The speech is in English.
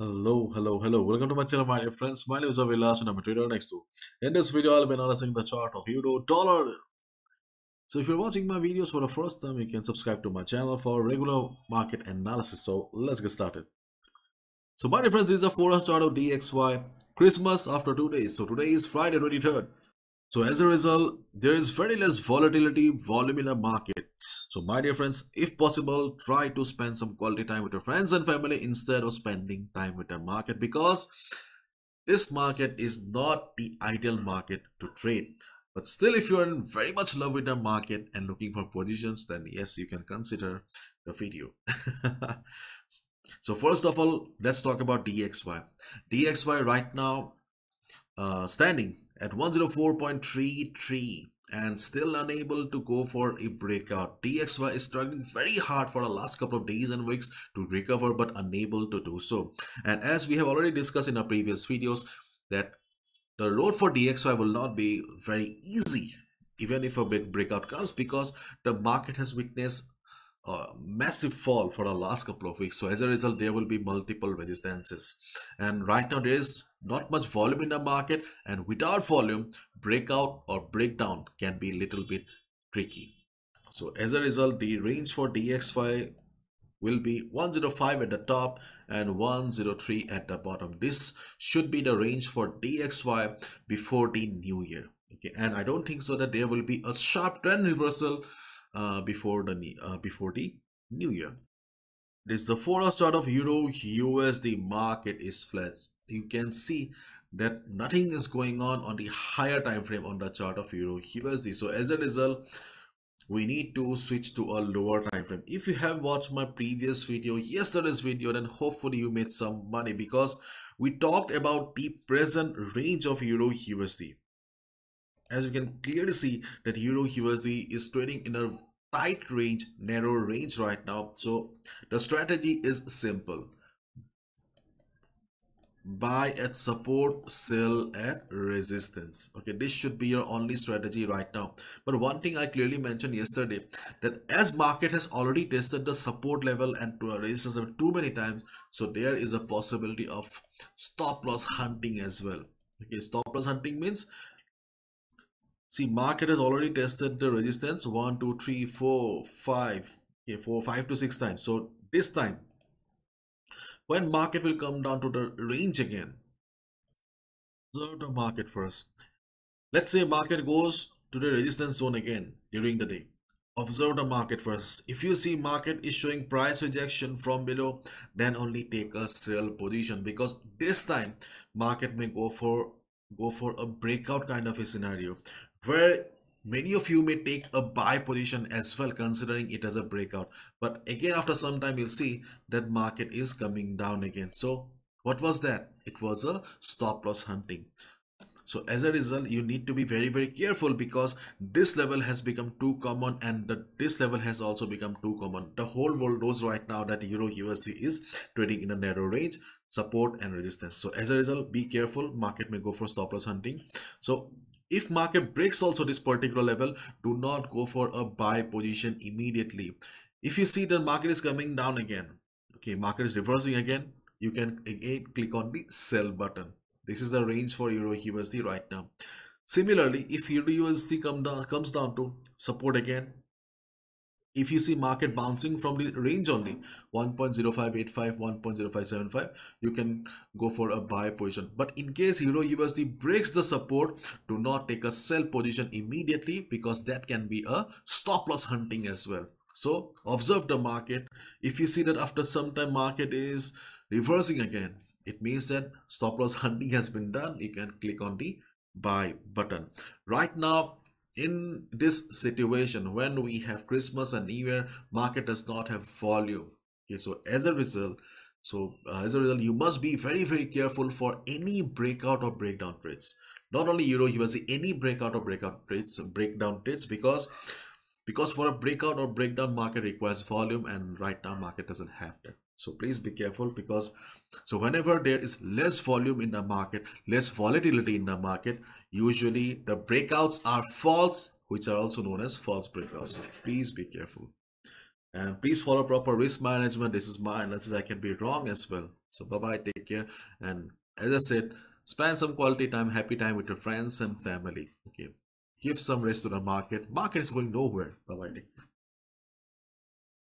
Hello. Welcome to my channel, my dear friends. My name is Avilash and I'm a trader next to. In this video, I'll be analyzing the chart of euro dollar. So if you're watching my videos for the first time, you can subscribe to my channel for regular market analysis. So let's get started. So my dear friends, this is the Forex chart of DXY. Christmas after 2 days. So today is Friday 23rd. So as a result, there is very less volatility volume in the market. So my dear friends, if possible, try to spend some quality time with your friends and family instead of spending time with the market, because this market is not the ideal market to trade. But still, if you are in very much love with the market and looking for positions, then yes, you can consider the video. So first of all, let's talk about DXY. DXY right now standing at 104.33 and still unable to go for a breakout. DXY is struggling very hard for the last couple of days and weeks to recover, but unable to do so. And as we have already discussed in our previous videos, that the road for DXY will not be very easy even if a big breakout comes, because the market has witnessed massive fall for the last couple of weeks. So as a result, there will be multiple resistances, and right now there is not much volume in the market, and without volume, breakout or breakdown can be a little bit tricky. So as a result, the range for DXY will be 105 at the top and 103 at the bottom. This should be the range for DXY before the new year. Okay, and I don't think so that there will be a sharp trend reversal before the new year. This is the Forex chart of Euro USD. Market is flat. You can see that nothing is going on the higher time frame on the chart of Euro USD. So as a result, we need to switch to a lower time frame. If you have watched my previous video, yesterday's video, then hopefully you made some money, because we talked about the present range of Euro USD. As you can clearly see that Euro USD is trading in a tight range, narrow range right now. So the strategy is simple: buy at support, sell at resistance. Okay, this should be your only strategy right now. But one thing I clearly mentioned yesterday, that as market has already tested the support level and to a resistance level too many times, so there is a possibility of stop loss hunting as well. Okay, stop loss hunting means, see, market has already tested the resistance 1, 2, 3, 4, 5. Okay, 4, 5 to 6 times. So this time, when market will come down to the range again, observe the market first. Let's say market goes to the resistance zone again during the day. Observe the market first. If you see market is showing price rejection from below, then only take a sell position, because this time market may go for a breakout kind of a scenario, where many of you may take a buy position as well, considering it as a breakout. But again, after some time, you'll see that market is coming down again. So what was that? It was a stop loss hunting. So as a result, you need to be very careful, because this level has become too common, and this level has also become too common. The whole world knows right now that Euro USD is trading in a narrow range, support and resistance. So as a result, be careful. Market may go for stop loss hunting. So if market breaks also this particular level, do not go for a buy position immediately. If you see the market is coming down again, okay, market is reversing again, you can again click on the sell button. This is the range for Euro USD right now. Similarly, if Euro USD comes down to support again, if you see market bouncing from the range only 1.0585, 1.0575, you can go for a buy position. But in case Euro USD breaks the support, do not take a sell position immediately, because that can be a stop loss hunting as well. So observe the market. If you see that after some time market is reversing again, it means that stop loss hunting has been done. You can click on the buy button. Right now, in this situation, when we have Christmas and New Year, market does not have volume. Okay, so as a result, you must be very careful for any breakout or breakdown trades. Not only Euro USD, any breakout or breakdown trades, because for a breakout or breakdown, market requires volume, and right now market doesn't have that. So please be careful, because so whenever there is less volume in the market, less volatility in the market, usually the breakouts are false, which are also known as false breakouts. So please be careful. And please follow proper risk management. This is my analysis. I can be wrong as well. So bye bye, take care. And as I said, spend some quality time, happy time with your friends and family. Okay. Give some rest to the market. Market is going nowhere. Bye bye.